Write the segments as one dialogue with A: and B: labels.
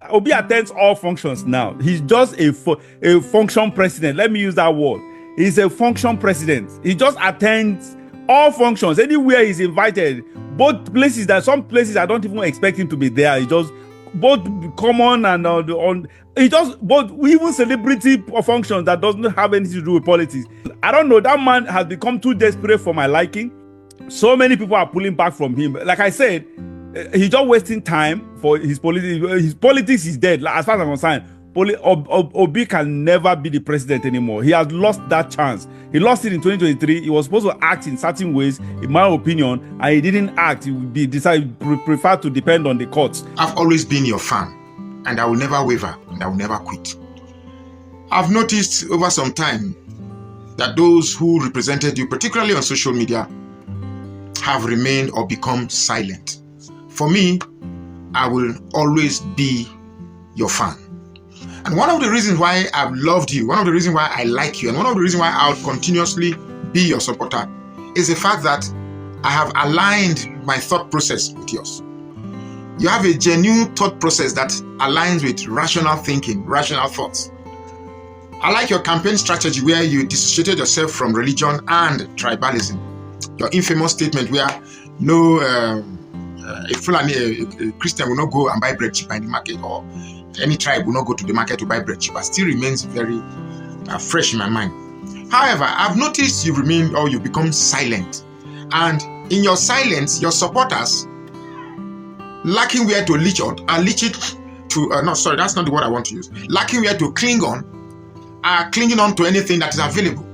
A: Obi attends all functions now. He's just a function president. Let me use that word. He's a function president. He just attends all functions. Anywhere he's invited, both places that some places I don't even expect him to be there. He just both common and he just both even celebrity functions that doesn't have anything to do with politics. I don't know. That man has become too desperate for my liking. So many people are pulling back from him. Like I said, he's just wasting time for his politics. His politics is dead. As far as I'm concerned, Obi can never be the president anymore. He has lost that chance. He lost it in 2023. He was supposed to act in certain ways, in my opinion, and he didn't act. He preferred to depend on the courts.
B: I've always been your fan, and I will never waver, and I will never quit. I've noticed over some time that those who represented you, particularly on social media, have remained or become silent. For me, I will always be your fan. And one of the reasons why I've loved you, one of the reasons why I like you, and one of the reasons why I'll continuously be your supporter is the fact that I have aligned my thought process with yours. You have a genuine thought process that aligns with rational thinking, rational thoughts. I like your campaign strategy where you dissociated yourself from religion and tribalism. Your infamous statement where a Christian will not go and buy bread cheaper in the market, or any tribe will not go to the market to buy bread cheaper, still remains very fresh in my mind. However, I've noticed you've remained or you've become silent. And in your silence, your supporters, lacking where to leech on, that's not the word I want to use. Lacking where to cling on, are clinging on to anything that is available.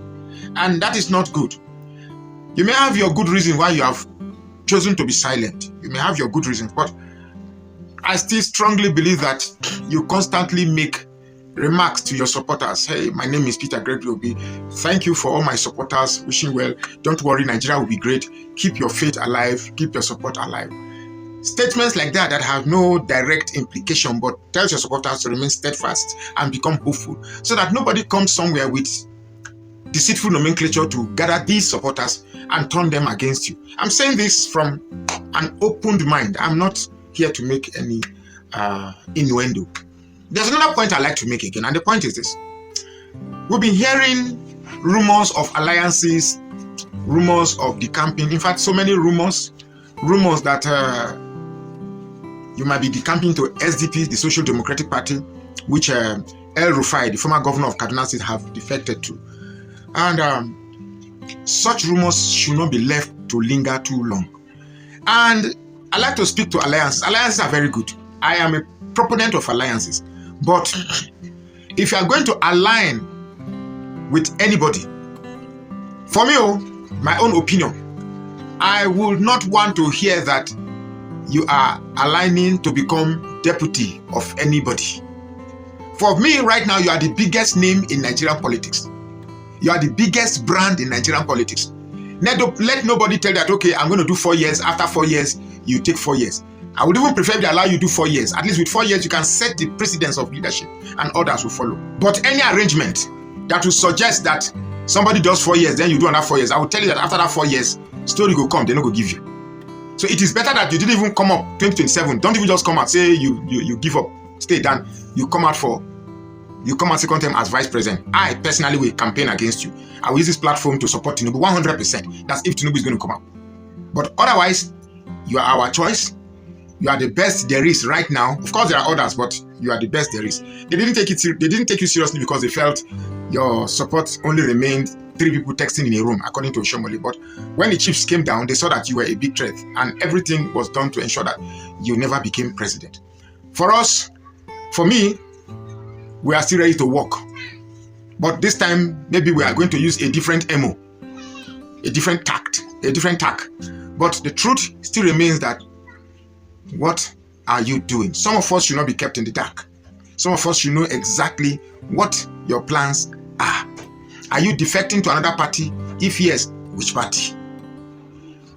B: And that is not good. You may have your good reason why you have chosen to be silent. You may have your good reasons, but I still strongly believe that you constantly make remarks to your supporters. Hey, my name is Peter Gregory Obi. Thank you for all my supporters. Wishing well. Don't worry, Nigeria will be great. Keep your faith alive. Keep your support alive. Statements like that have no direct implication, but tells your supporters to remain steadfast and become hopeful, so that nobody comes somewhere with deceitful nomenclature to gather these supporters and turn them against you. I'm saying this from an opened mind. I'm not here to make any innuendo. There's another point I'd like to make again, and the point is this. We've been hearing rumors of alliances, rumors of decamping. In fact, so many rumors that you might be decamping to SDP, the Social Democratic Party, which El Rufai, the former governor of Kaduna State, have defected to. And such rumors should not be left to linger too long. And I like to speak to alliances. Alliances are very good. I am a proponent of alliances. But if you are going to align with anybody, for me, my own opinion, I would not want to hear that you are aligning to become deputy of anybody. For me, right now, you are the biggest name in Nigerian politics. You are the biggest brand in Nigerian politics. Let nobody tell that, okay, I'm going to do 4 years. After 4 years, you take 4 years. I would even prefer to allow you to do 4 years. At least with 4 years, you can set the precedence of leadership and others will follow. But any arrangement that will suggest that somebody does 4 years, then you do another 4 years, I will tell you that after that 4 years, story will come, they're not going to give you. So it is better that you didn't even come up 2027. Don't even just come out, say you give up, stay down. You come out second term as vice president. I personally will campaign against you. I will use this platform to support Tinubu 100%. That's if Tinubu is going to come out. But otherwise, you are our choice. You are the best there is right now. Of course, there are others, but you are the best there is. They didn't take you seriously because they felt your support only remained 3 people texting in a room, according to Oshomole. But when the chiefs came down, they saw that you were a big threat, and everything was done to ensure that you never became president. For us, for me, we are still ready to work. But this time, maybe we are going to use a different MO, a different tack. But the truth still remains that, what are you doing? Some of us should not be kept in the dark. Some of us should know exactly what your plans are. Are you defecting to another party? If yes, which party?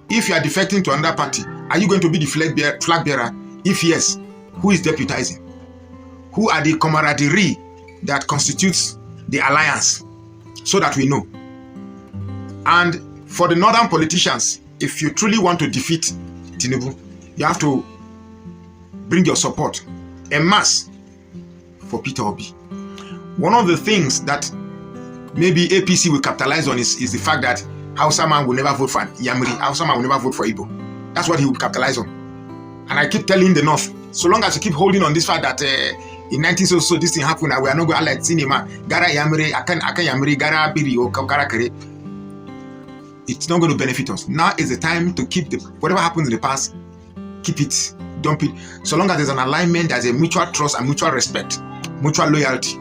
B: If you are defecting to another party, are you going to be the flag bearer? If yes, who is deputizing? Who are the camaraderie that constitutes the alliance, so that we know? And for the northern politicians, if you truly want to defeat Tinubu, you have to bring your support en masse for Peter Obi. One of the things that maybe APC will capitalize on is the fact that Hausa man will never vote for Yamri. Hausa man will never vote for Igbo. That's what he will capitalize on. And I keep telling the North, so long as you keep holding on this fact that in 19 so this thing happened, and we are not going to let cinema, Gara Yamri, Akan Yamri, Gara Biri, or Gara Kere, it's not going to benefit us. Now is the time to keep whatever happens in the past, keep it, dump it. So long as there's an alignment, there's a mutual trust and mutual respect, mutual loyalty.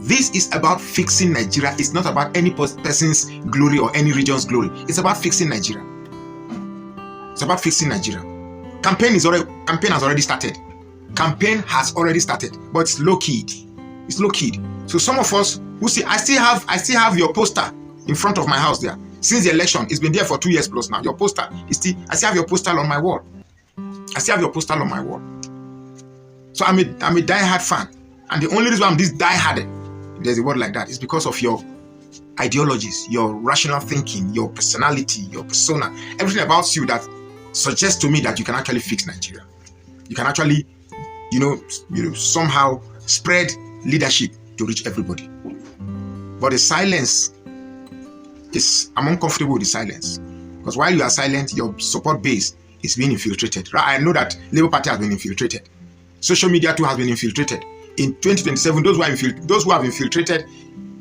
B: This is about fixing Nigeria. It's not about any person's glory or any region's glory. It's about fixing Nigeria. It's about fixing Nigeria. Campaign has already started. Campaign has already started, but it's low-keyed. It's low-keyed. So some of us who see, I still have your poster in front of my house there. Since the election, it's been there for 2 years plus now. Your poster is still, I still have your poster on my wall. I still have your poster on my wall. So I'm a die-hard fan. And the only reason I'm this die-hard, there's a word like that, is because of your ideologies, your rational thinking, your personality, your persona, everything about you that suggests to me that you can actually fix Nigeria. You can actually, somehow spread leadership to reach everybody. But the silence I'm uncomfortable with the silence. Because while you are silent, your support base is being infiltrated. I know that Labour Party has been infiltrated. Social media too has been infiltrated. In 2027, those who have infiltrated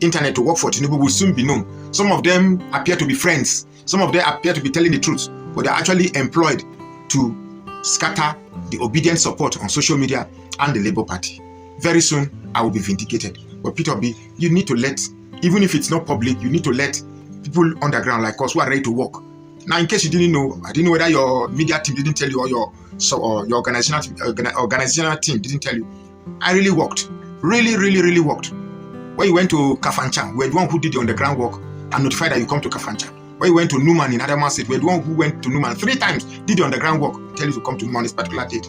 B: internet to work for Tinubu will soon be known. Some of them appear to be friends. Some of them appear to be telling the truth. But they're actually employed to scatter the obedient support on social media and the Labour Party. Very soon, I will be vindicated. But Peter Obi, you need to let, even if it's not public, you need to let people underground like us who are ready to work. Now, in case you didn't know, I didn't know whether your media team didn't tell you or your organizational team didn't tell you. I really worked. Really worked. When you went to Kafanchan, we were the one who did the underground work and notified that you come to Kafanchan. When you went to Numan in Adamawa State, we were the one who went to Numan 3 times, did the underground work, tell you to come to Numan this particular date.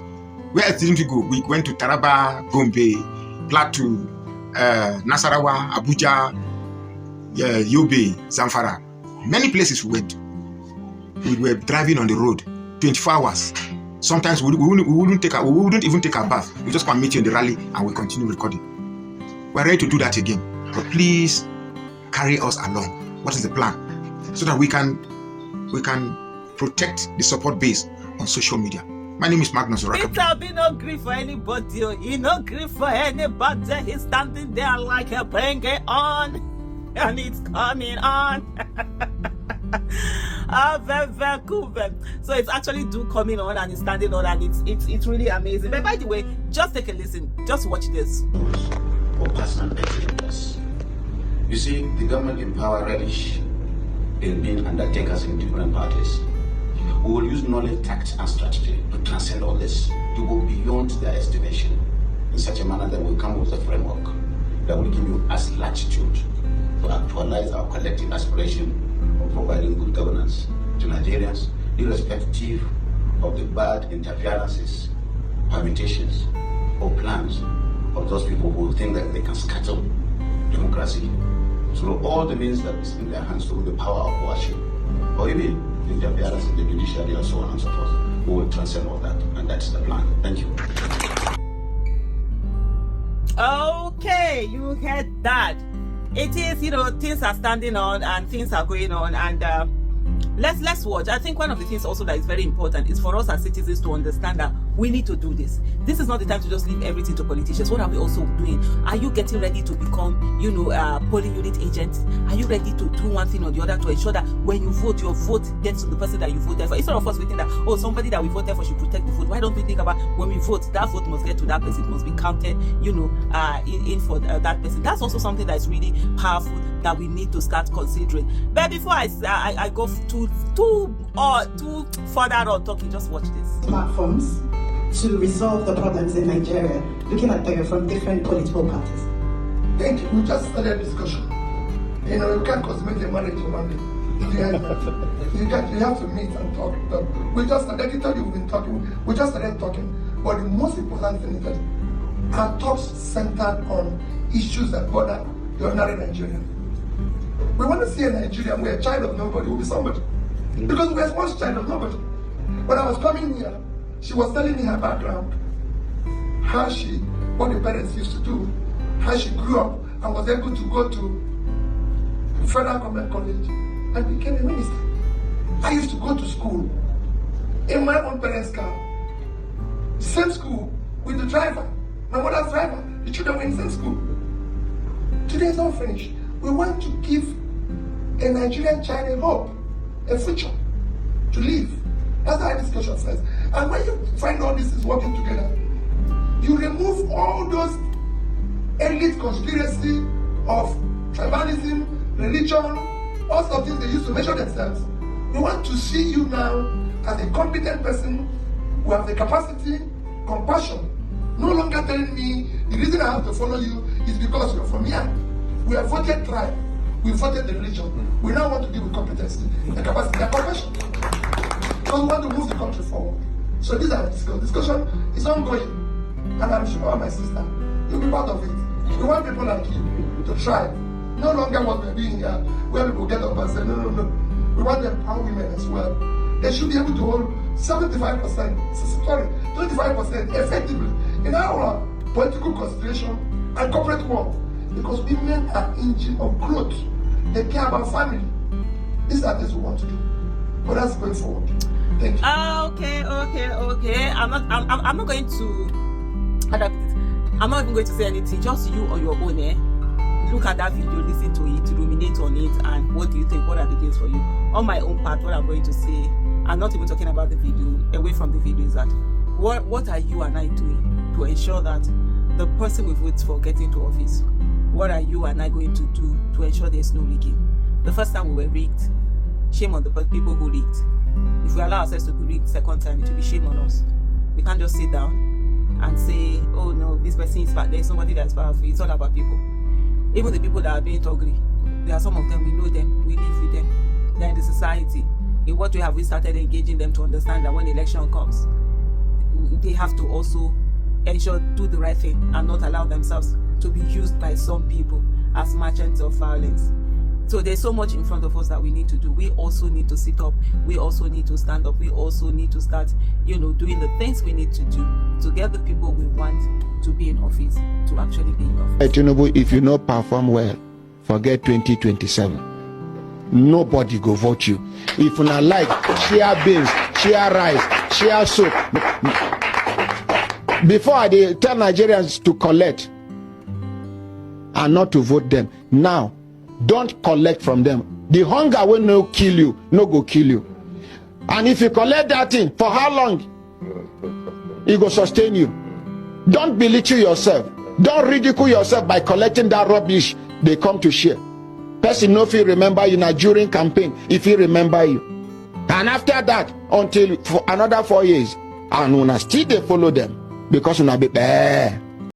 B: Where else didn't we go? We went to Taraba, Gombe, Plateau, Nasarawa, Abuja, Yobe, Zamfara. Many places we went. We were driving on the road 24 hours. Sometimes we wouldn't even take a bath. We just come meet you in the rally and we continue recording. We're ready to do that again. But please carry us along. What is the plan? So that we can protect the support base on social media. My name is Magnus Oraka.
C: Peter Obi no agree for anybody. He no agree for anybody. He's standing there like a bring it on. And it's coming on. Very cool. So it's actually coming on and it's standing on and it's really amazing. But by the way, just take a listen. Just watch this.
D: Or personal interests. You see, the government in power relish in being undertakers in different parties. We will use knowledge, tact, and strategy to transcend all this, to go beyond their estimation in such a manner that we come with a framework that will give you us latitude to actualize our collective aspiration of providing good governance to Nigerians, irrespective of the bad interferences, permutations, or plans of those people who think that they can scatter democracy through all the means that is in their hands, through the power of worship, or even interference in the judiciary and so on and so forth. We will transcend all that, and that's the plan. Thank you.
C: Okay, you heard that. It is, things are standing on and things are going on, and let's watch. I think one of the things also that is very important is for us as citizens to understand that we need to do this. This is not the time to just leave everything to politicians. What are we also doing? Are you getting ready to become, polling unit agents? Are you ready to do one thing or the other to ensure that when you vote, your vote gets to the person that you voted for? Instead of us thinking that, somebody that we voted for should protect the vote. Why don't we think about when we vote, that vote must get to that person, it must be counted, in for that person. That's also something that is really powerful that we need to start considering. But before I go too further on talking, just watch this.
E: Platforms to resolve the problems in Nigeria, looking at them from different political parties.
F: Thank you. We just started a discussion. You can't consummate a marriage in one day. You have to meet and talk. We just started. I tell you, we've been talking. We just started talking. But the most important thing is that our talks centered on issues that bother the ordinary Nigerian. We want to see a Nigerian where a child of nobody will be somebody. Because we are once child of nobody. When I was coming here, she was telling me her background, how she what the parents used to do, how she grew up and was able to go to Federal Government College and became a minister. I used to go to school in my own parents' car, same school with the driver, my mother's driver. The children were in the same school. Today is not finished. We want to give a Nigerian child a hope, a future to live. That's how discussion says. And when you find all this is working together, you remove all those elite conspiracy of tribalism, religion, all sorts of things they used to measure themselves. We want to see you now as a competent person who has the capacity, compassion. No longer telling me the reason I have to follow you is because you're from here. We have voted tribe. We voted the religion. We now want to deal with competency, the capacity, and compassion. Because we want to move the country forward. So these are the discussion is ongoing. And I'm sure, my sister, you'll be part of it. We want people like you to try. No longer what we're doing here, where people get up and say, no. We want to empower women as well. They should be able to hold 75%, sorry, 25% effectively in our political consideration and corporate world. Because women are engine of growth. They care about family. These are things we want to do. But that's going forward. Thank you.
C: Okay. I'm not going to adapt it. I'm not even going to say anything. Just you on your own, look at that video, listen to it, ruminate on it, and what do you think? What are the things for you? On my own part, what I'm going to say, I'm not even talking about the video, away from the video, is that what are you and I doing to ensure that the person we vote for gets into office? What are you and I going to do to ensure there's no rigging? The first time we were rigged, shame on the people who rigged. If we allow ourselves to be rigged second time, it will be shame on us. We can't just sit down and say, oh no, this person is bad, there's somebody that's powerful. It's all about people. Even the people that are being ugly, there are some of them, we know them, we live with them, they're in the society. In what way have we started engaging them to understand that when the election comes, they have to also ensure, do the right thing and not allow themselves to be used by some people as merchants of violence. So there's so much in front of us that we need to do. We also need to sit up. We also need to stand up. We also need to start, doing the things we need to do to get the people we want to be in office to actually be in office.
G: Tinubu, if you not perform well, forget 2027. Nobody go vote you. If you not like, share beans, share rice, share soup. Before I tell Nigerians to collect and not to vote them. Now, don't collect from them. The hunger will no kill you, no go kill you. And if you collect that thing, for how long? It will sustain you. Don't belittle yourself. Don't ridicule yourself by collecting that rubbish they come to share. Person no fit remember you now during campaign, if he remember you. And after that, until for another 4 years, and una still they follow them. Because una be bad.